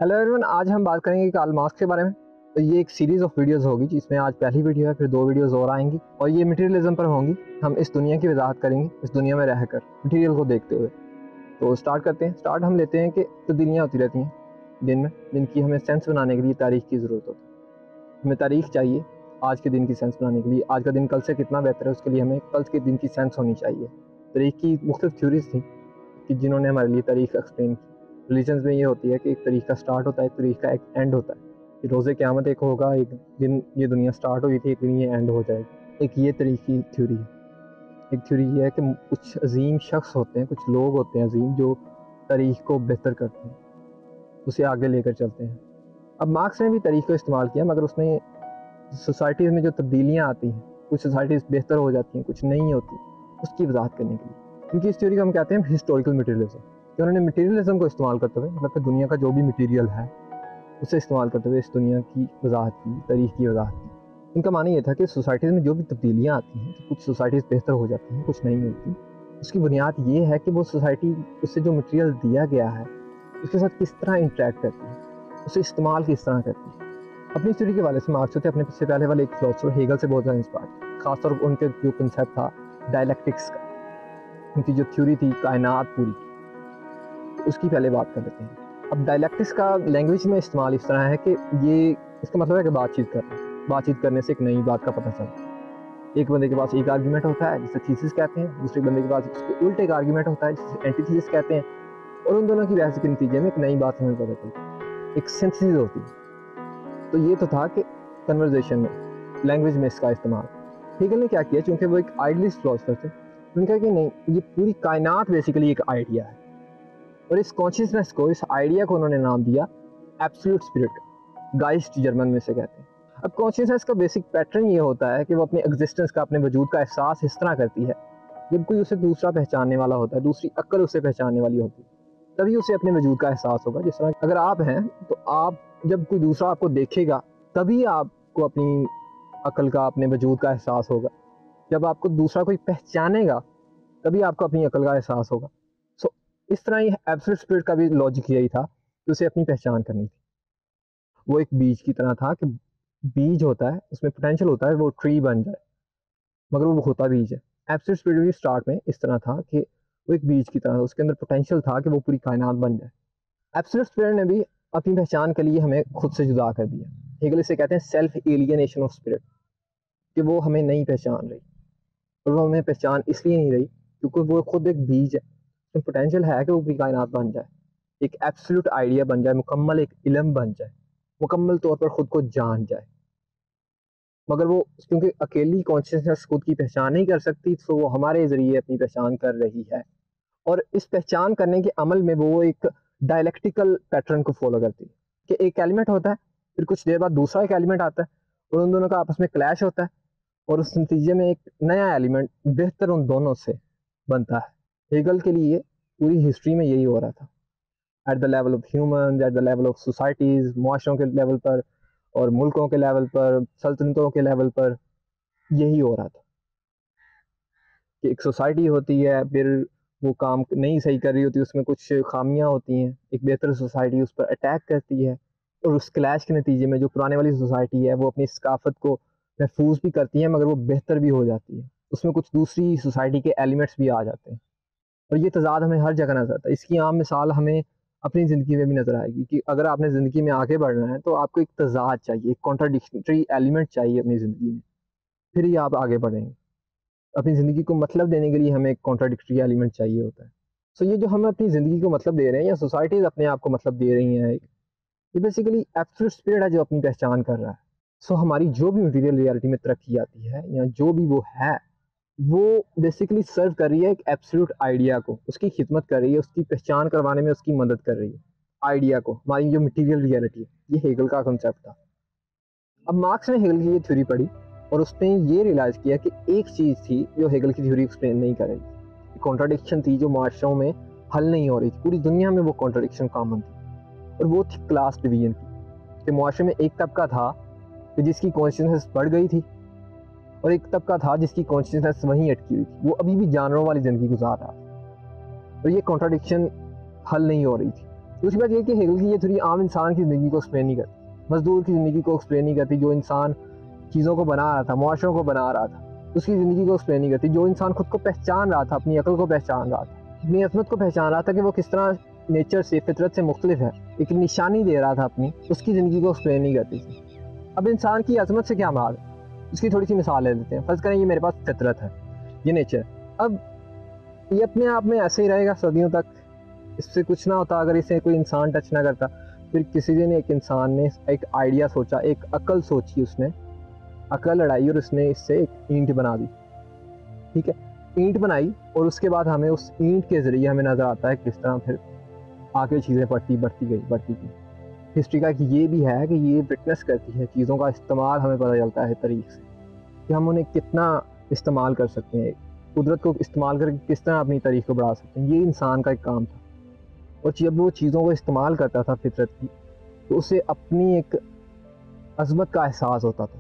Hello everyone, आज हम बात करेंगे कार्ल मार्क्स के बारे में। तो ये एक सीरीज ऑफ वीडियोस होगी जिसमें आज पहली वीडियो है, फिर 2 वीडियोस और आएंगी और ये मटेरियलिज्म पर होंगी। हम इस दुनिया की वजाहत करेंगे, इस दुनिया में रहकर मटेरियल को देखते हुए। तो स्टार्ट करते हैं। स्टार्ट हम लेते हैं कि तब्दीलियाँ होती रहती हैं दिन में, जिनकी हमें सेंस बनाने के लिए तारीख की ज़रूरत होती है। हमें तारीख चाहिए आज के दिन की सेंस बनाने के लिए। आज का दिन कल से कितना बेहतर है उसके लिए हमें कल के दिन की सेंस होनी चाहिए। तारीख की मुख्तलिफ थ्योरीज थी कि जिन्होंने हमारे लिए तारीख एक्सप्लेन की। रिलीजन्स में ये होती है कि एक तारीख का स्टार्ट होता है, एक तारीख का एक एंड होता है। कि रोज़े क़यामत एक होगा, एक दिन ये दुनिया स्टार्ट हुई थी, एक दिन ये एंड हो जाएगी। एक ये तारीख की थ्योरी है। एक थ्योरी ये है कि कुछ अजीम शख्स होते हैं, कुछ लोग होते हैं अजीम, जो तारीख को बेहतर करते हैं, उसे आगे लेकर चलते हैं। अब मार्क्स ने भी तारीख को इस्तेमाल किया, मगर उसने सोसाइटीज़ में जो तब्दीलियाँ आती हैं, कुछ सोसाइटीज़ बेहतर हो जाती हैं, कुछ नहीं होती, उसकी वजाहत करने के लिए। क्योंकि इस थ्योरी को हम कहते हैं हिस्टोरिकल मटेरियलिज्म। कि उन्होंने मटेरियलिज्म को इस्तेमाल करते हुए, मतलब कि दुनिया का जो भी मटेरियल है उसे इस्तेमाल करते हुए इस दुनिया की वजाहत की, तारीख की वजाहत की। उनका मानना ये था कि सोसाइटीज़ में जो भी तब्दीलियाँ आती हैं, तो कुछ सोसाइटीज़ बेहतर हो जाती हैं, कुछ नहीं होती। उसकी बुनियाद ये है कि वो सोसाइटी उससे जो मटेरियल दिया गया है उसके साथ किस तरह इंटरेक्ट करती है, उसे इस्तेमाल किस तरह करती है। अपनी थ्योरी के वाले से मार्क्स होते अपने से पहले वाले एक फिलोसोफर हेगल से बहुत ज़्यादा इंस्पायर्ड, खासतौर पर उनके जो कंसेप्ट था डायलैक्टिक्स का, उनकी जो थ्योरी थी कायनात पूरी की, उसकी पहले बात कर लेते हैं। अब डायलैक्टिक्स का लैंग्वेज में इस्तेमाल इस तरह है कि ये इसका मतलब है कि बातचीत करना, बातचीत करने से एक नई बात का पता चलता है। एक बंदे के पास एक आर्गूमेंट होता है जिसे थीसिस कहते हैं, दूसरे बंदे के पास उसके उल्टे एक आर्गूमेंट होता है जिसे एंटीथीसिस कहते हैं, और उन दोनों की बहस के नतीजे में एक नई बात हमें पता चलती है, एक सिंथेसिस होती है। तो ये तो था कि कन्वर्सेशन में, लैंग्वेज में इसका इस्तेमाल। हेगल ने क्या किया, चूँकि वो एक आइडियलिस्ट फिलोसफर थे, उन्होंने कहा कि नहीं, ये पूरी कायनात बेसिकली एक आइडिया है, और इस कॉन्शियसनेस को, इस आइडिया को उन्होंने नाम दिया एब्सोल्यूट स्पिरिट का। गाइस्ट जर्मन में से कहते हैं। अब कॉन्शियसनेस का बेसिक पैटर्न ये होता है कि वो अपने एग्जिस्टेंस का, अपने वजूद का एहसास इस तरह करती है जब कोई उसे दूसरा पहचानने वाला होता है, दूसरी अक्ल उसे पहचानने वाली होती है, तभी उसे अपने वजूद का एहसास होगा। जिस तरह अगर आप हैं तो आप, जब कोई दूसरा आपको देखेगा तभी आपको अपनी अक्ल का, अपने वजूद का एहसास होगा। जब आपको दूसरा कोई पहचानेगा तभी आपको अपनी अक्ल का एहसास होगा। सो इस तरह ही एब्सोल्यूट स्पिरिट का भी लॉजिक यही था कि उसे अपनी पहचान करनी थी। वो एक बीज की तरह था कि बीज होता है, उसमें पोटेंशियल होता है वो ट्री बन जाए, मगर वो होता बीज है। एब्सोल्यूट स्पिरिट भी स्टार्ट में इस तरह था कि वो एक बीज की तरह था, उसके अंदर पोटेंशियल था कि वो पूरी कायनात बन जाए। एब्सोल्यूट स्पिरिट ने भी अपनी पहचान के लिए हमें खुद से जुदा कर दिया। हेगल इसे कहते हैं सेल्फ एलियनेशन ऑफ स्पिरिट, कि वो हमें नहीं पहचान रही। और वो हमें पहचान इसलिए नहीं रही क्योंकि वो खुद एक बीज है, उसमें पोटेंशियल है कि वो पूरी कायनात बन जाए, एक एब्सोल्यूट आइडिया बन जाए, मुकम्मल एक इल्म बन जाए, मुकम्मल तौर पर खुद को जान जाए। मगर वो क्योंकि अकेली कॉन्शियसनेस खुद की पहचान नहीं कर सकती, तो वो हमारे ज़रिए अपनी पहचान कर रही है। और इस पहचान करने के अमल में वो एक डायलेक्टिकल पैटर्न को फॉलो करती है कि एक एलिमेंट होता है, फिर कुछ देर बाद दूसरा एक एलिमेंट आता है, और उन दोनों का आपस में क्लैश होता है, और उस नतीजे में एक नया एलिमेंट बेहतर उन दोनों से बनता है। हेगल के लिए पूरी हिस्ट्री में यही हो रहा था, at the level of human, at the level of societies, मुआशरों के लेवल पर और मुल्कों के लेवल पर, सल्तनतों के लेवल पर यही हो रहा था कि एक सोसाइटी होती है, फिर वो काम नहीं सही कर रही होती, उसमें कुछ खामियां होती हैं, एक बेहतर सोसाइटी उस पर अटैक करती है, और उस क्लैश के नतीजे में जो पुराने वाली सोसाइटी है वो अपनी सकाफत को महफूज भी करती है, मगर वो बेहतर भी हो जाती है, उसमें कुछ दूसरी सोसाइटी के एलिमेंट्स भी आ जाते हैं। और ये तज़ाद हमें हर जगह नजर आता है। इसकी आम मिसाल हमें अपनी ज़िंदगी में भी नज़र आएगी कि अगर आपने ज़िंदगी में आगे बढ़ना है तो आपको एक तज़ाद चाहिए, एक कॉन्ट्राडिक्टरी एलिमेंट चाहिए अपनी ज़िंदगी में, फिर ही आप आगे बढ़ेंगे। अपनी ज़िंदगी को मतलब देने के लिए हमें एक कॉन्ट्राडिक्टरी एलिमेंट चाहिए होता है। सो ये जो हम अपनी ज़िंदगी को मतलब दे रहे हैं, या सोसाइटीज़ अपने आप को मतलब दे रही हैं, ये बेसिकली एब्सोल्यूट स्पिरिट है जो अपनी पहचान कर रहा है। सो हमारी जो भी मटीरियल रियलिटी में तरक्की आती है, या जो भी वो है, वो बेसिकली सर्व कर रही है एक एब्सोल्यूट आइडिया को, उसकी खिदमत कर रही है, उसकी पहचान करवाने में उसकी मदद कर रही है आइडिया को। हमारी जो मटीरियल रियलिटी है, ये हेगल का कॉन्सेप्ट था। अब मार्क्स ने हेगल की ये थ्योरी पढ़ी और उसने ये रियलाइज़ किया कि एक चीज़ थी जो हेगल की थ्योरी एक्सप्लेन नहीं कर रही थी, कॉन्ट्राडिक्शन थी जो माशरों में हल नहीं हो रही थी, पूरी दुनिया में वो कॉन्ट्राडिक्शन कॉमन थी, और वो थी क्लास डिवीजन की। कि माशरे में एक तबका था कि जिसकी कॉन्शियसनेस बढ़ गई थी, और एक तबका था जिसकी कॉन्शियसनेस वहीं अटकी हुई थी, वो अभी भी जानवरों वाली ज़िंदगी गुजार रहा था, और ये कॉन्ट्राडिक्शन हल नहीं हो रही थी। दूसरी बात ये कि हेगल की ये थोड़ी आम इंसान की ज़िंदगी को एक्सप्लेन नहीं करती, मजदूर की ज़िंदगी को एक्सप्लेन नहीं करती, जो इंसान चीज़ों को बना रहा था, मुआशरों को बना रहा था, उसकी ज़िंदगी को एक्सप्लेन नहीं करती, जो इंसान खुद को पहचान रहा था, अपनी अकल को पहचान रहा था, अपनी अजमत को पहचान रहा था कि वो किस तरह नेचर से, फितरत से मुख्तलिफ है, एक निशानी दे रहा था अपनी, उसकी ज़िंदगी को एक्सप्लेन नहीं करती थी। अब इंसान की अजमत से क्या मुराद है, इसकी थोड़ी सी मिसाल ले लेते हैं। फ़र्ज़ करें ये मेरे पास फितरत है, ये नेचर, अब ये अपने आप में ऐसे ही रहेगा सदियों तक, इससे कुछ ना होता अगर इसे कोई इंसान टच ना करता। फिर किसी दिन एक इंसान ने एक आइडिया सोचा, एक अकल सोची, उसने अकल लड़ाई और उसने इससे एक ईंट बना दी। ठीक है, ईंट बनाई और उसके बाद हमें उस ईंट के ज़रिए हमें नज़र आता है किस तरह फिर आगे चीज़ें बढ़ती गई। हिस्ट्री का कि ये भी है कि ये विटनेस करती है चीज़ों का इस्तेमाल, हमें पता चलता है तरीक़ से कि हम उन्हें कितना इस्तेमाल कर सकते हैं, कुदरत को इस्तेमाल करके किस तरह अपनी तारीख़ को बढ़ा सकते हैं। ये इंसान का एक काम था और जब वो चीज़ों को इस्तेमाल करता था फितरत की, तो उसे अपनी एक अज़मत का एहसास होता था।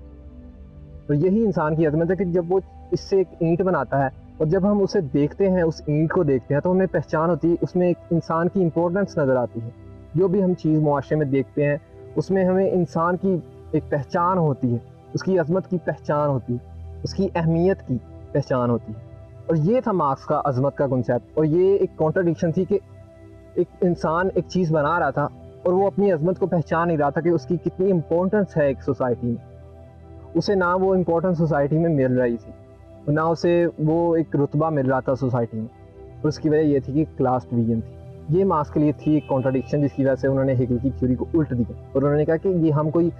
और यही इंसान की अज़मत है कि जब वो इससे एक ईंट बनाता है और जब हम उसे देखते हैं, उस ईंट को देखते हैं, तो हमें पहचान होती है, उसमें एक इंसान की इम्पोर्टेंस नज़र आती है। जो भी हम चीज़ मुआशरे में देखते हैं उसमें हमें इंसान की एक पहचान होती है, उसकी अज़मत की पहचान होती है, उसकी अहमियत की पहचान होती है। और ये था मार्क्स का अज़मत का कॉन्सेप्ट। और ये एक कॉन्ट्रडिक्शन थी कि एक इंसान एक चीज़ बना रहा था और वो अपनी अज़मत को पहचान नहीं रहा था कि उसकी कितनी इम्पोर्टेंस है एक सोसाइटी में। उसे ना वो इम्पोर्टेंस सोसाइटी में मिल रही थी, ना उसे वो एक रुतबा मिल रहा था सोसाइटी में, और उसकी वजह ये थी कि क्लास डिवीजन थी। ये मार्क्स के लिए थी एक कॉन्ट्रडिक्शन, जिसकी वजह से उन्होंने हेगल की थ्योरी को उल्ट दिया और उन्होंने कहा कि ये हम कोई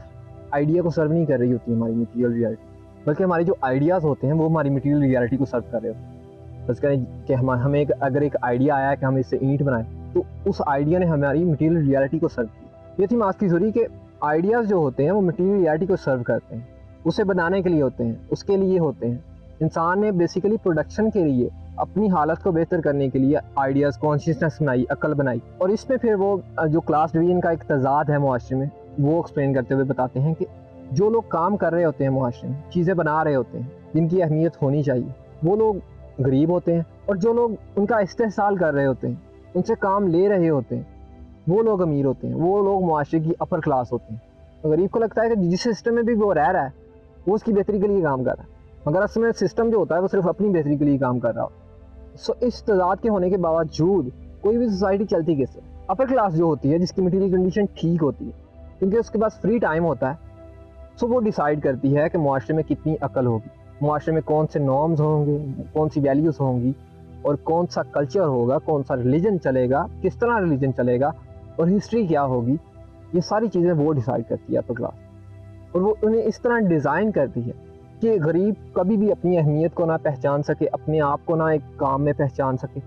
आइडिया को सर्व नहीं कर रही होती हमारी मटीरियल रियलिटी, बल्कि हमारे जो आइडियाज़ होते हैं वो हमारी मटीरियल रियलिटी को सर्व कर रहे होते हैं। बस करें कि हमें अगर एक आइडिया आया कि हम इससे ईंट बनाएं, तो उस आइडिया ने हमारी मटीरियल रियलिटी को सर्व किया। ये थी मार्क्स की थ्योरी कि आइडियाज़ जो होते हैं वो मटीरियल रियलिटी को सर्व करते हैं, उसे बनाने के लिए होते हैं, उसके लिए होते हैं। इंसान ने बेसिकली प्रोडक्शन के लिए, अपनी हालत को बेहतर करने के लिए आइडियाज़, कॉन्शियसनेस बनाई, अकल बनाई। और इसमें फिर वो जो क्लास डिवीजन का एक तजाद है मुआशरे में, वो एक्सप्लेन करते हुए बताते हैं कि जो लोग काम कर रहे होते हैं मुआशरे में, चीज़ें बना रहे होते हैं जिनकी अहमियत होनी चाहिए, वो लोग गरीब होते हैं, और जो लोग उनका इस्तेहसाल कर रहे होते हैं, उनसे काम ले रहे होते हैं, वो लोग अमीर होते हैं, वो लोग मुआशरे की अपर क्लास होते हैं। तो गरीब को लगता है कि जिस सिस्टम में भी वो रह रहा है वो उसकी बेहतरी के लिए काम कर रहा है, मगर असल में सिस्टम जो होता है वो सिर्फ अपनी बेहतरी के लिए काम कर रहा हो। सो इस तजाद के होने के बावजूद कोई भी सोसाइटी चलती कैसे? अपर क्लास जो होती है, जिसकी मटीरियल कंडीशन ठीक होती है, क्योंकि उसके पास फ्री टाइम होता है, सो वो डिसाइड करती है कि मुआशरे में कितनी अकल होगी, मुआशरे में कौन से नॉर्म्स होंगे, कौन सी वैल्यूज़ होंगी, और कौन सा कल्चर होगा, कौन सा रिलीजन चलेगा, किस तरह रिलीजन चलेगा, और हिस्ट्री क्या होगी। ये सारी चीज़ें वो डिसाइड करती है अपर क्लास, और वो उन्हें इस तरह डिज़ाइन करती है कि गरीब कभी भी अपनी अहमियत को ना पहचान सके, अपने आप को ना एक काम में पहचान सके,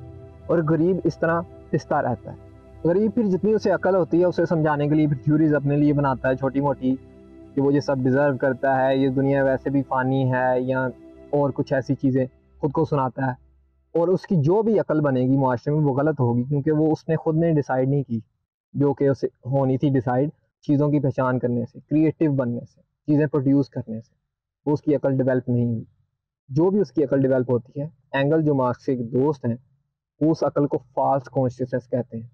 और गरीब इस तरह पिसता रहता है। गरीब फिर जितनी उसे अकल होती है, उसे समझाने के लिए फिर थ्योरीज अपने लिए बनाता है छोटी मोटी, कि वो ये सब डिज़र्व करता है, ये दुनिया वैसे भी फ़ानी है, या और कुछ ऐसी चीज़ें खुद को सुनाता है। और उसकी जो भी अकल बनेगी मुआशरे में वो गलत होगी, क्योंकि वो उसने खुद ने डिसाइड नहीं की, जो कि उसे होनी थी डिसाइड चीज़ों की पहचान करने से, क्रिएटिव बनने से, चीज़ें प्रोड्यूस करने से। वो उसकी अकल डेवलप नहीं हुई। जो भी उसकी अकल डेवलप होती है, एंगल जो मार्क्स के एक दोस्त हैं, वो उस अकल को फाल्स कॉन्शियसनेस कहते हैं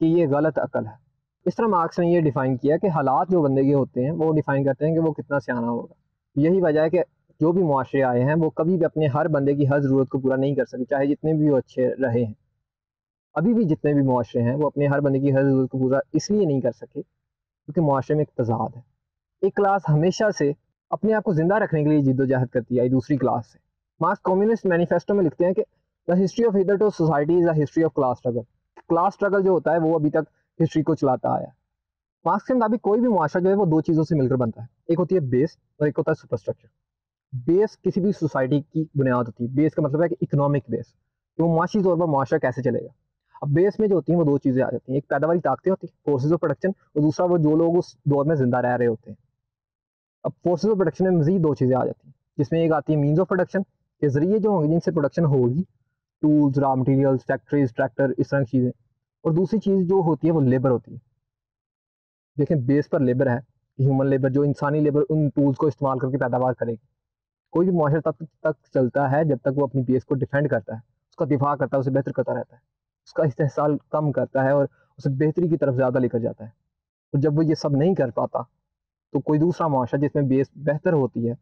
कि ये गलत अकल है। इस तरह मार्क्स ने ये डिफ़ाइन किया कि हालात जो बंदे के होते हैं वो डिफ़ाइन करते हैं कि वो कितना सियाना होगा। यही वजह है कि जो भी मुआशरे आए हैं वो कभी भी अपने हर बंदे की हर ज़रूरत को पूरा नहीं कर सके, चाहे जितने भी वो अच्छे रहे हैं। अभी भी जितने भी मुआशरे हैं वो अपने हर बंदे की हर ज़रूरत को पूरा इसलिए नहीं कर सके क्योंकि मुआशरे में एक तज़ाद है। एक क्लास हमेशा से अपने आप को ज़िंदा रखने के लिए जिद्दोजहद करती है दूसरी क्लास से। मार्क्स कम्युनिस्ट मैनिफेस्टो में लिखते हैं कि the history of hitherto society is the history of class struggle. Class struggle जो होता है वो अभी तक हिस्ट्री को चलाता आया है। मार्क्स के मुताबिक कोई भी मुआशरा जो है वो दो चीज़ों से मिलकर बनता है, एक होती है बेस और एक होता है सुपरस्ट्रक्चर। बेस किसी भी सोसाइटी की बुनियाद होती है। बेस का मतलब है कि इकोनॉमिक बेस, कि वो माशी तौर पर मुआशरा कैसे चलेगा। अब बेस में जो होती हैं वो दो चीज़ें आ जाती हैं, एक पैदावारी ताकतें होती हैं, फोर्सेज ऑफ प्रोडक्शन, और दूसरा वो जो लोग उस दौर में जिंदा रह रहे होते हैं। अब फोर्सेज ऑफ प्रोडक्शन में मजीद दो चीज़ें आ जाती हैं, जिसमें एक आती है मीन्स ऑफ प्रोडक्शन, के जरिए जो होंगे जिनसे प्रोडक्शन होगी, tools, raw materials, factories, tractor, इस तरह की चीज़ें। और दूसरी चीज़ जो होती है वो लेबर होती है। देखें, बेस पर लेबर है, ह्यूमन लेबर, जो इंसानी लेबर उन टूल्स को इस्तेमाल करके पैदावार करेगी। कोई भी मुआशरा तब तक चलता है जब तक वो अपनी बेस को डिफेंड करता है, उसका दिफा करता है, उसे बेहतर करता रहता है, उसका इस्तेहसाल कम करता है, और उसे बेहतरी की तरफ ज़्यादा लेकर जाता है। और जब वो ये सब नहीं कर पाता तो कोई दूसरा मुआशरा जिसमें बेस बेहतर होती है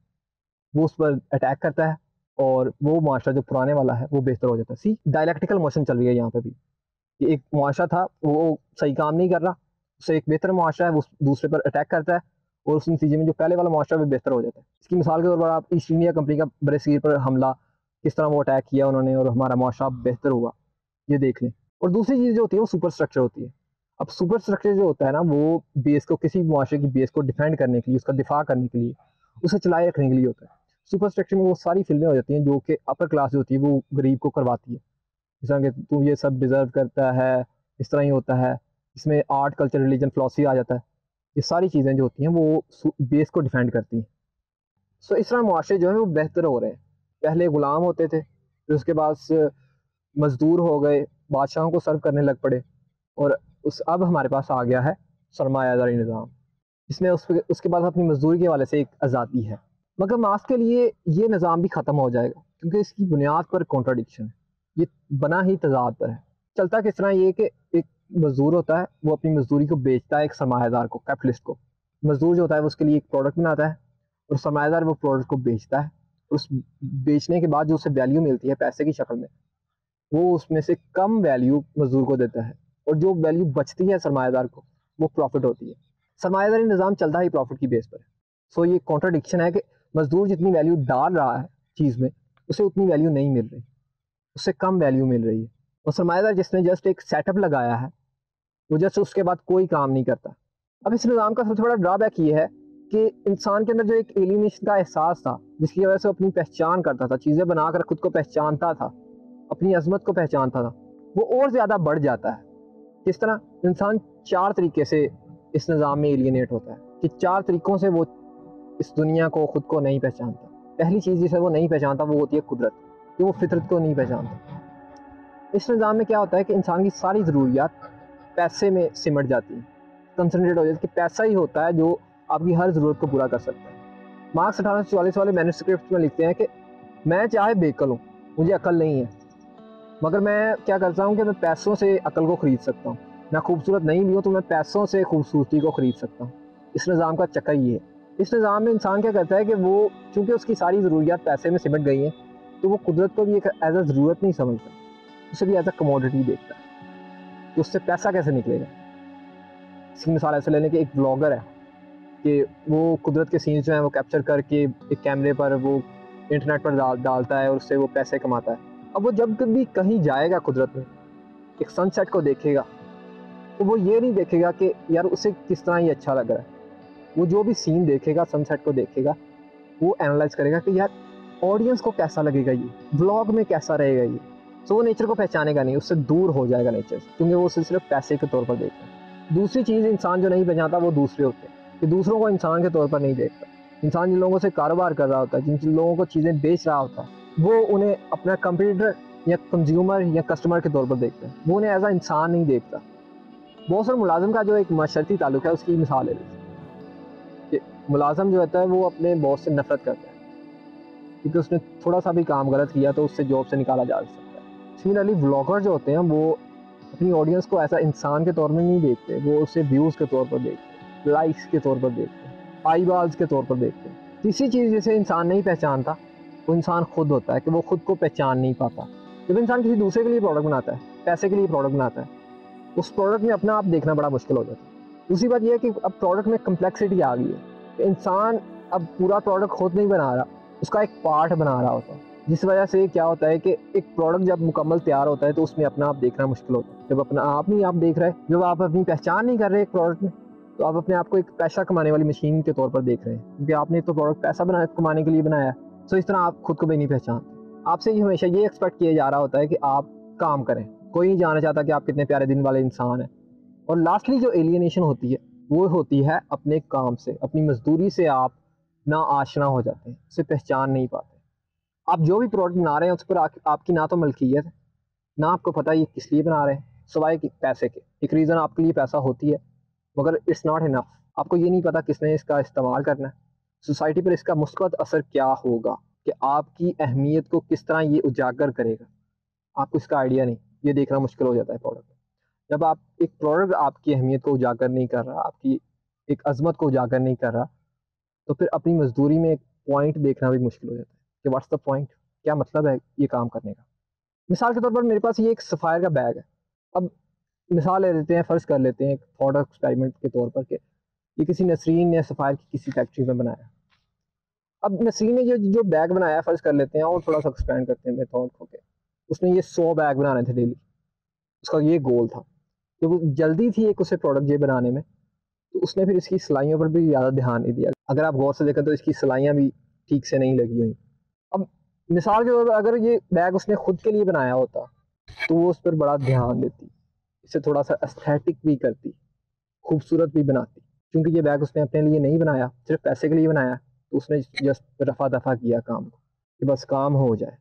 वो उस पर अटैक करता है और वो मुआशरा जो पुराने वाला है वो बेहतर हो जाता है। सी डायलैक्टिकल मोशन चल रही है यहाँ पे भी कि एक मुआशरा था वो सही काम नहीं कर रहा, उससे एक बेहतर मुआशरा है वो दूसरे पर अटैक करता है और उस नतीजे में जो पहले वाला मुआशरा वो बेहतर हो जाता है। इसकी मिसाल के तौर पर आप ईस्ट इंडिया कंपनी का बरसीर पर हमला किस तरह वो अटैक किया उन्होंने और हमारा मुआशरा बेहतर हुआ, ये देख लें। और दूसरी चीज़ जो होती है वो सुपर स्ट्रक्चर होती है। अब सुपर स्ट्रक्चर जो होता है ना वो बेस को किसी मुआशरे की बेस को डिफेंड करने के लिए, उसका दिफा करने के लिए, उसे चलाए रखने के लिए होता है। सुपर स्ट्रक्चर में वो सारी फिल्में हो जाती हैं जो कि अपर क्लास जो होती है वो गरीब को करवाती है, जिस तरह कि तू ये सब डिज़र्व करता है, इस तरह ही होता है। इसमें आर्ट, कल्चर, रिलीजन, फिलॉसफी आ जाता है। ये सारी चीज़ें जो होती हैं वो बेस को डिफेंड करती हैं। सो इस तरह मुआशरे जो हैं वो बेहतर हो रहे हैं। पहले गुलाम होते थे, फिर उसके बाद मज़दूर हो गए, बादशाहों को सर्व करने लग पड़े और उस अब हमारे पास आ गया है सरमायादारी निज़ाम, जिसमें उसके बाद अपनी मजदूरी के हवाले से एक आज़ादी है। मगर मार्क्स के लिए ये निज़ाम भी ख़त्म हो जाएगा क्योंकि इसकी बुनियाद पर कॉन्ट्राडिक्शन है, ये बना ही तज़ाद पर है। चलता किस तरह ये कि एक मज़दूर होता है वो अपनी मजदूरी को बेचता है एक सरमायादार को, कैपिटलिस्ट को। मज़दूर जो होता है वो उसके लिए एक प्रोडक्ट बनाता है और सरमायादार वो प्रोडक्ट को बेचता है। उस बेचने के बाद जो उसे वैल्यू मिलती है पैसे की शक्ल में, वो उसमें से कम वैल्यू मजदूर को देता है और जो वैल्यू बचती है सरमायादार को वो प्रॉफिट होती है। सरमायादारी निज़ाम चलता ही प्रॉफिट की बेस पर है। सो ये कॉन्ट्राडिक्शन है कि मजदूर जितनी वैल्यू डाल रहा है चीज़ में उसे उतनी वैल्यू नहीं मिल रही, उससे कम वैल्यू मिल रही है। और सरमायादार जिसने जस्ट एक सेटअप लगाया है वो जस्ट उसके बाद कोई काम नहीं करता। अब इस निज़ाम का सबसे बड़ा ड्रॉबैक ये है कि इंसान के अंदर जो एक एलियनेशन का एहसास था जिसकी वजह से वो अपनी पहचान करता था, चीज़ें बनाकर खुद को पहचानता था, अपनी अजमत को पहचानता था, वो और ज़्यादा बढ़ जाता है। किस तरह? इंसान 4 तरीके से इस निज़ाम में एलियनेट होता है कि 4 तरीक़ों से वो इस दुनिया को, खुद को नहीं पहचानता। पहली चीज़ जिसे वो नहीं पहचानता वो होती है कुदरत, कि वो फितरत को नहीं पहचानता। इस निज़ाम में क्या होता है कि इंसान की सारी ज़रूरियात पैसे में सिमट जाती हैं, कंसंट्रेट हो जाती है कि पैसा ही होता है जो आपकी हर ज़रूरत को पूरा कर सकता है। मार्क्स 1844 वाले मैन्युस्क्रिप्ट में लिखते हैं कि मैं चाहे बेअक्ल हूँ, मुझे अकल नहीं है, मगर मैं क्या करता हूँ कि मैं पैसों से अकल को ख़रीद सकता हूँ। मैं खूबसूरत नहीं भी हूँ तो मैं पैसों से खूबसूरती को ख़रीद सकता हूँ। इस निज़ाम का चक्कर ये है। इस निज़ाम में इंसान क्या करता है कि वो चूँकि उसकी सारी ज़रूरियात पैसे में सिमट गई हैं तो वो कुदरत को भी एक एज़ अ ज़रूरत नहीं समझता, उसे भी एज़ अ कमोडिटी देखता है कि उससे पैसा कैसे निकलेगा। इसकी मिसाल ऐसे लेने के एक ब्लॉगर है कि वो कुदरत के सीन्स जो हैं वो कैप्चर करके एक कैमरे पर वो इंटरनेट पर डालता है और उससे वो पैसे कमाता है। अब वो जब भी कहीं जाएगा कुदरत में, एक सनसेट को देखेगा तो वो ये नहीं देखेगा कि यार उसे किस तरह ये अच्छा लग रहा है। वो जो भी सीन देखेगा, सनसेट को देखेगा, वो एनालाइज करेगा कि यार ऑडियंस को कैसा लगेगा, ये व्लॉग में कैसा रहेगा ये। सो वो नेचर को पहचानेगा नहीं, उससे दूर हो जाएगा नेचर से, क्योंकि वो उसे सिर्फ पैसे के तौर पर देख रहा है। दूसरी चीज़ इंसान जो नहीं पहचानता वो दूसरे होते हैं कि दूसरों को इंसान के तौर पर नहीं देखता। इंसान जिन लोगों से कारोबार कर रहा होता है, जिन लोगों को चीज़ें बेच रहा होता है, वो उन्हें अपना कंप्यूटर या कंज्यूमर या कस्टमर के तौर पर देखता है, वो उन्हें एज अ इंसान नहीं देखता। बहुत सारे मुलाजिम का जो एक मशरती ताल्लुक है उसकी मिसाल ले लीजिए कि मुलाजिम जो होता है वो अपने बॉस से नफरत करता है क्योंकि उसने थोड़ा सा भी काम गलत किया तो उससे जॉब से निकाला जा सकता है। सिमिलरली व्लॉगर जो होते हैं वो अपनी ऑडियंस को ऐसा इंसान के तौर में नहीं देखते, वो उसे व्यूज़ के तौर पर देखते हैं, लाइक्स के तौर पर देखते हैं, आई बाल्स के तौर पर देखते हैं। तीसरी चीज़ जिसे इंसान नहीं पहचानता वो इंसान खुद होता है कि वो खुद को पहचान नहीं पाता। जब इंसान किसी दूसरे के लिए प्रोडक्ट बनाता है, पैसे के लिए प्रोडक्ट बनाता है, उस प्रोडक्ट में अपना आप देखना बड़ा मुश्किल हो जाता है। दूसरी बात यह है कि अब प्रोडक्ट में कम्प्लेक्सिटी आ गई है कि इंसान अब पूरा प्रोडक्ट खुद नहीं बना रहा, उसका एक पार्ट बना रहा होता है, जिस वजह से क्या होता है कि एक प्रोडक्ट जब मुकम्मल तैयार होता है तो उसमें अपना आप देखना मुश्किल होता है। जब अपना आप नहीं आप देख रहे, जब आप अपनी पहचान नहीं कर रहे एक प्रोडक्ट में, तो आप अपने आप को एक पैसा कमाने वाली मशीन के तौर पर देख रहे हैं, क्योंकि आपने तो प्रोडक्ट पैसा कमाने के लिए बनाया है। तो इस तरह आप खुद को भी नहीं पहचानते। आपसे हमेशा ये एक्सपेक्ट किया जा रहा होता है कि आप काम करें, कोई नहीं जानना चाहता कि आप कितने प्यारे दिन वाले इंसान हैं। और लास्टली जो एलियनेशन होती है वो होती है अपने काम से, अपनी मजदूरी से आप ना आशना हो जाते हैं, उसे पहचान नहीं पाते। आप जो भी प्रोडक्ट बना रहे हैं उस पर आपकी ना तो मलकियत है, ना आपको पता ये किस लिए बना रहे हैं, सिवाय पैसे के। एक रीज़न आपके लिए पैसा होती है मगर इट्स नॉट इनफ। आपको ये नहीं पता किसने इसका इस्तेमाल करना है, सोसाइटी पर इसका मुस्बत असर क्या होगा, कि आपकी अहमियत को किस तरह ये उजागर करेगा, आपको इसका आइडिया नहीं, ये देखना मुश्किल हो जाता है प्रोडक्ट। जब आप एक प्रोडक्ट आपकी अहमियत को उजागर नहीं कर रहा, आपकी एक अज़मत को उजागर नहीं कर रहा, तो फिर अपनी मज़दूरी में एक पॉइंट देखना भी मुश्किल हो जाता है कि व्हाट्स द पॉइंट, क्या मतलब है ये काम करने का। मिसाल के तौर पर मेरे पास ये एक सफ़ायर का बैग है। अब मिसाल ले लेते हैं, फ़र्ज़ कर लेते हैं एक थॉट एक्सपेरिमेंट के तौर पर कि ये किसी नसरीन ने सफ़ायर की किसी फैक्ट्री में बनाया। अब नसरीन ने जो जो बैग बनाया, फ़र्ज़ कर लेते हैं और थोड़ा सा एक्सपेंड करते हैं मेरे थॉट को के उसने ये 100 बैग बनाने थे डेली, उसका ये गोल था। तो वो जल्दी थी एक उसे प्रोडक्ट ये बनाने में, तो उसने फिर इसकी सिलाइयों पर भी ज़्यादा ध्यान नहीं दिया। अगर आप गौर से देखें तो इसकी सिलाइयाँ भी ठीक से नहीं लगी हुई। अब मिसाल के तौर पर अगर ये बैग उसने खुद के लिए बनाया होता तो वो उस पर बड़ा ध्यान देती, इसे थोड़ा सा एस्थेटिक भी करती, खूबसूरत भी बनाती। क्योंकि ये बैग उसने अपने लिए नहीं बनाया, सिर्फ पैसे के लिए बनाया, तो उसने जस्ट रफा दफा किया काम को कि बस काम हो जाए।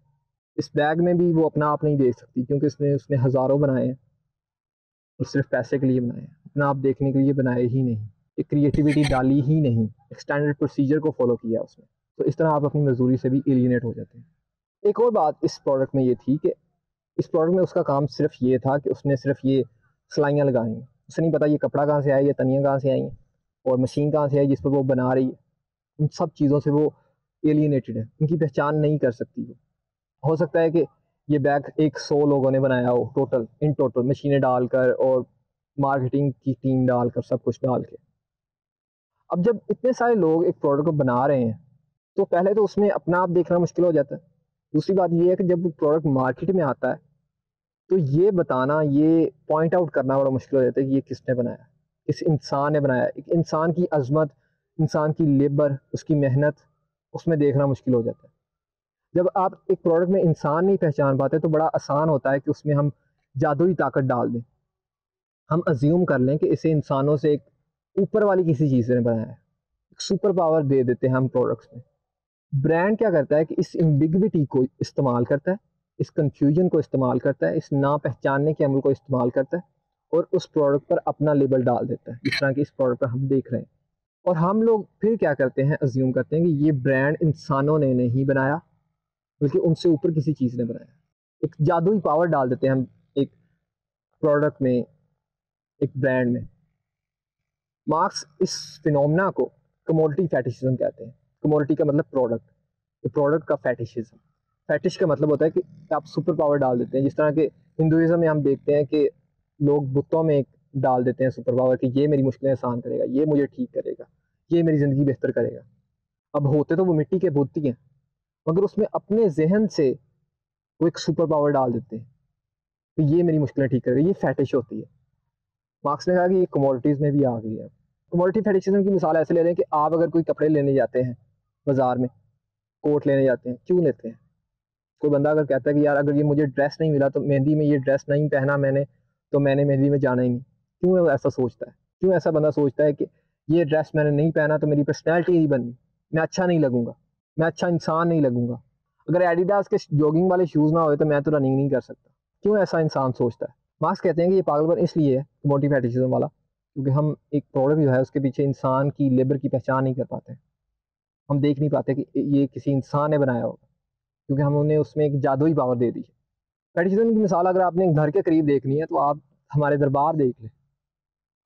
इस बैग में भी वो अपना आप नहीं देख सकती, क्योंकि उसने उसने हज़ारों बनाए हैं और सिर्फ पैसे के लिए बनाए हैं, अपना आप देखने के लिए बनाए ही नहीं, एक क्रिएटिविटी डाली ही नहीं, एक स्टैंडर्ड प्रोसीजर को फॉलो किया उसने। तो इस तरह आप अपनी मजदूरी से भी एलियनेट हो जाते हैं। एक और बात इस प्रोडक्ट में ये थी कि इस प्रोडक्ट में उसका काम सिर्फ ये था कि उसने सिर्फ ये सिलाइयाँ लगानी हैं। उसे नहीं पता ये कपड़ा कहाँ से आया, ये तनियाँ कहाँ से आई हैं और मशीन कहाँ से आई जिस पर वो बना रही है। उन सब चीज़ों से वो एलियनेटेड है, उनकी पहचान नहीं कर सकती वो। हो सकता है कि ये बैग एक 100 लोगों ने बनाया हो टोटल, इन टोटल मशीनें डालकर और मार्केटिंग की टीम डालकर, सब कुछ डाल के। अब जब इतने सारे लोग एक प्रोडक्ट को बना रहे हैं, तो पहले तो उसमें अपना आप देखना मुश्किल हो जाता है। दूसरी बात ये है कि जब वो प्रोडक्ट मार्केट में आता है, तो ये बताना, ये पॉइंट आउट करना बड़ा मुश्किल हो जाता है कि ये किसने बनाया, किस इंसान ने बनाया। एक इंसान की अज़मत, इंसान की लेबर, उसकी मेहनत, उसमें देखना मुश्किल हो जाता है। जब आप एक प्रोडक्ट में इंसान नहीं पहचान पाते, तो बड़ा आसान होता है कि उसमें हम जादुई ताकत डाल दें। हम अज्यूम कर लें कि इसे इंसानों से एक ऊपर वाली किसी चीज़ ने बनाया है। एक सुपर पावर दे देते हैं हम प्रोडक्ट्स में। ब्रांड क्या करता है कि इस एम्बिग्विटी को इस्तेमाल करता है, इस कन्फ्यूजन को इस्तेमाल करता है, इस ना पहचानने के अमल को इस्तेमाल करता है और उस प्रोडक्ट पर अपना लेबल डाल देता है, जिस तरह की इस प्रोडक्ट पर हम देख रहे हैं। और हम लोग फिर क्या करते हैं, अज्यूम करते हैं कि ये ब्रांड इंसानों ने नहीं बनाया, बल्कि उनसे ऊपर किसी चीज़ ने बनाया। एक जादुई पावर डाल देते हैं हम एक प्रोडक्ट में, एक ब्रांड में। मार्क्स इस फिनोमेना को कमोडिटी फैटिशिज्म कहते हैं। कमोडिटी का मतलब प्रोडक्ट, तो प्रोडक्ट का फैटिशिज्म। फैटिश का मतलब होता है कि आप सुपर पावर डाल देते हैं। जिस तरह के हिंदुइज्म में हम देखते हैं कि लोग बुतों में एक डाल देते हैं सुपर पावर कि ये मेरी मुश्किलें आसान करेगा, ये मुझे ठीक करेगा, ये मेरी ज़िंदगी बेहतर करेगा। अब होते तो वो मिट्टी के बुत ही हैं, मगर उसमें अपने जहन से वो एक सुपर पावर डाल देते हैं कि ये मेरी मुश्किलें ठीक करेगा। ये फैटिश होती है। मार्क्स ने कहा कि ये कमोडिटीज़ में भी आ गई है। कमोडिटी फेटिशिज्म की मिसाल ऐसे ले लें कि आप अगर कोई कपड़े लेने जाते हैं बाज़ार में, कोट लेने जाते हैं, क्यों लेते हैं? कोई बंदा अगर कहता है कि यार अगर ये मुझे ड्रेस नहीं मिला, तो मेहंदी में ये ड्रेस नहीं पहना मैंने, तो मैंने मेहंदी में जाना ही नहीं। क्यों वो ऐसा सोचता है? क्यों ऐसा बंदा सोचता है कि ये ड्रेस मैंने नहीं पहना तो मेरी पर्सनैलिटी नहीं बननी, मैं अच्छा नहीं लगूंगा, मैं अच्छा इंसान नहीं लगूंगा। अगर एडिडास के जॉगिंग वाले शूज़ ना होए तो मैं तो रनिंग नहीं कर सकता। क्यों ऐसा इंसान सोचता है? मार्क्स कहते हैं कि ये पागलपन इसलिए है, कमोडिटी फेटिशिज्म वाला, क्योंकि हम एक प्रोडक्ट जो है उसके पीछे इंसान की लेबर की पहचान नहीं कर पाते। हम देख नहीं पाते कि ये किसी इंसान ने बनाया होगा, क्योंकि हम उन्हें उसमें एक जादुई पावर दे दी है। फेटिशिज्म की मिसाल अगर आपने घर के करीब देखनी है, तो आप हमारे दरबार देख लें,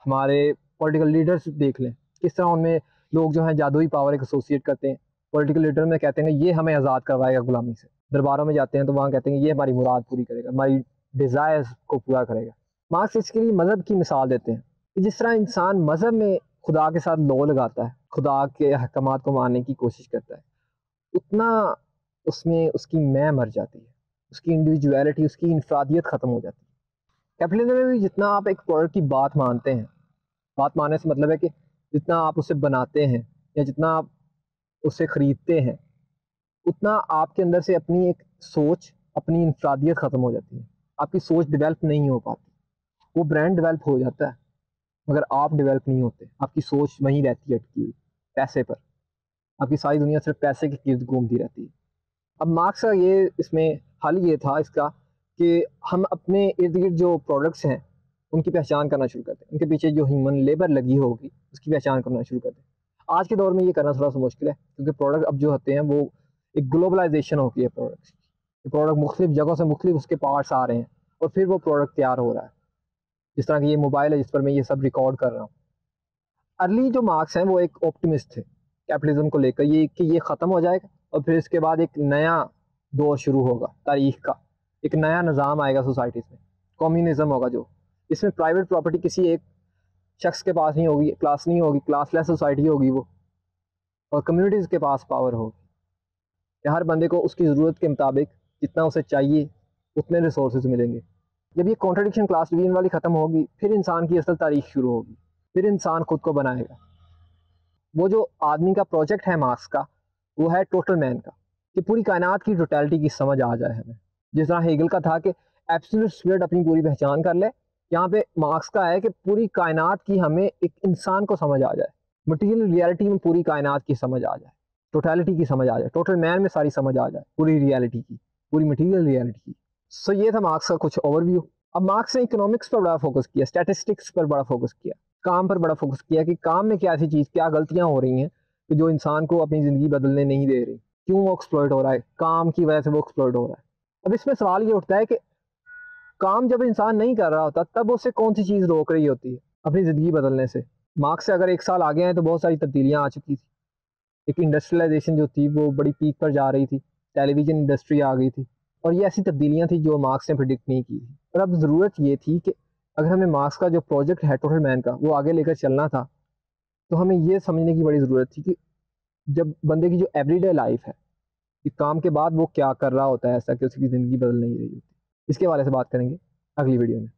हमारे पॉलिटिकल लीडर्स देख लें, किस तरह उनमें लोग जो हैं जादुई पावर एक एसोसिएट करते हैं। पॉलिटिकल लीडर में कहते हैं कि ये हमें आज़ाद करवाएगा गुलामी से। दरबारों में जाते हैं तो वहाँ कहते हैं कि ये हमारी मुराद पूरी करेगा, हमारी डिज़ायर्स को पूरा करेगा। मार्क्स इसके लिए मज़हब की मिसाल देते हैं कि जिस तरह इंसान मज़हब में खुदा के साथ लौ लगाता है, खुदा के अहकामात को मानने की कोशिश करता है, उतना उसमें उसकी मैं मर जाती है, उसकी इंडिविजुअलिटी, उसकी इंफरादियत ख़त्म हो जाती है। कैपिटलिज्म में भी जितना आप एक प्रोडक्ट की बात मानते हैं, बात मानने से मतलब है कि जितना आप उसे बनाते हैं या जितना आप उसे खरीदते हैं, उतना आपके अंदर से अपनी एक सोच, अपनी इंफरादियत ख़त्म हो जाती है। आपकी सोच डेवलप नहीं हो पाती। वो ब्रांड डेवलप हो जाता है, मगर आप डेवलप नहीं होते। आपकी सोच वहीं रहती है अटकी हुई, पैसे पर। आपकी सारी दुनिया सिर्फ पैसे के गिर्द घूमती रहती है। अब मार्क्स का ये इसमें हल ये था इसका कि हम अपने इर्द गिर्द जो प्रोडक्ट्स हैं उनकी पहचान करना शुरू करते हैं, उनके पीछे जो ह्यूमन लेबर लगी होगी उसकी पहचान करना शुरू करते हैं। आज के दौर में ये करना थोड़ा सा मुश्किल है, क्योंकि प्रोडक्ट अब जो होते हैं वो एक ग्लोबलाइजेशन हो गई है प्रोडक्ट्स की। प्रोडक्ट मुख्तलिफ जगहों से मुख्तलिफ उसके पार्ट्स आ रहे हैं और फिर वो प्रोडक्ट तैयार हो रहा है। जिस तरह की ये मोबाइल है जिस पर मैं ये सब रिकॉर्ड कर रहा हूँ। अर्ली जो मार्क्स हैं वो एक ऑप्टिमिस्ट थे कैपिटलिज्म को लेकर, ये कि ये ख़त्म हो जाएगा और फिर इसके बाद एक नया दौर शुरू होगा तारीख का, एक नया निज़ाम आएगा सोसाइटीज़ में, कम्युनिज्म होगा जो, इसमें प्राइवेट प्रॉपर्टी किसी एक शख्स के पास नहीं होगी, क्लास नहीं होगी, क्लासलेस सोसाइटी होगी वो, और कम्युनिटीज़ के पास पावर होगी कि हर बंदे को उसकी ज़रूरत के मुताबिक जितना उसे चाहिए उतने रिसोर्सेज मिलेंगे। जब ये कॉन्ट्रडिक्शन क्लास डिवीजन वाली ख़त्म होगी फिर इंसान की असल तारीख शुरू होगी, फिर इंसान खुद को बनाएगा। वो जो आदमी का प्रोजेक्ट है मार्क्स का, वो है टोटल मैन का, कि पूरी कायनात की टोटलिटी की समझ आ जाए हमें। जिस तरह हेगल का था कि एब्सोल्यूट स्पिरिट अपनी पूरी पहचान कर ले, यहाँ पे मार्क्स का है कि पूरी कायनात की हमें एक इंसान को समझ आ जाए, मटीरियल रियलिटी में पूरी कायनात की समझ आ जाए, टोटलिटी की समझ आ जाए, टोटल मैन में सारी समझ आ जाए, पूरी रियलिटी की, पूरी मटीरियल रियलिटी की। सो ये था मार्क्स का कुछ ओवरव्यू। अब मार्क्स ने इकोनॉमिक्स पर बड़ा फोकस किया, स्टैटिस्टिक्स पर बड़ा फोकस किया, काम पर बड़ा फोकस किया कि काम में क्या ऐसी चीज़, क्या गलतियां हो रही हैं कि जो इंसान को अपनी ज़िंदगी बदलने नहीं दे रही, क्यों वो एक्सप्लॉइट हो रहा है, काम की वजह से वो एक्सप्लॉइट हो रहा है। अब इसमें सवाल ये उठता है कि काम जब इंसान नहीं कर रहा होता तब उसे कौन सी चीज़ रोक रही होती है अपनी ज़िंदगी बदलने से। मार्क्स से अगर 1 साल आगे हैं तो बहुत सारी तब्दीलियाँ आ चुकी थी, एक इंडस्ट्रियलाइजेशन जो थी वो बड़ी पीक पर जा रही थी, टेलीविज़न इंडस्ट्री आ गई थी, और ये ऐसी तब्दीलियाँ थी जो मार्क्स ने प्रिडिक्ट नहीं की थी। और अब ज़रूरत ये थी कि अगर हमें मार्क्स का जो प्रोजेक्ट है टोटल मैन का वो आगे लेकर चलना था, तो हमें ये समझने की बड़ी ज़रूरत थी कि जब बंदे की जो एवरीडे लाइफ है कि काम के बाद वो क्या कर रहा होता है ऐसा कि उसकी ज़िंदगी बदल नहीं रही होती। इसके बारे से बात करेंगे अगली वीडियो में।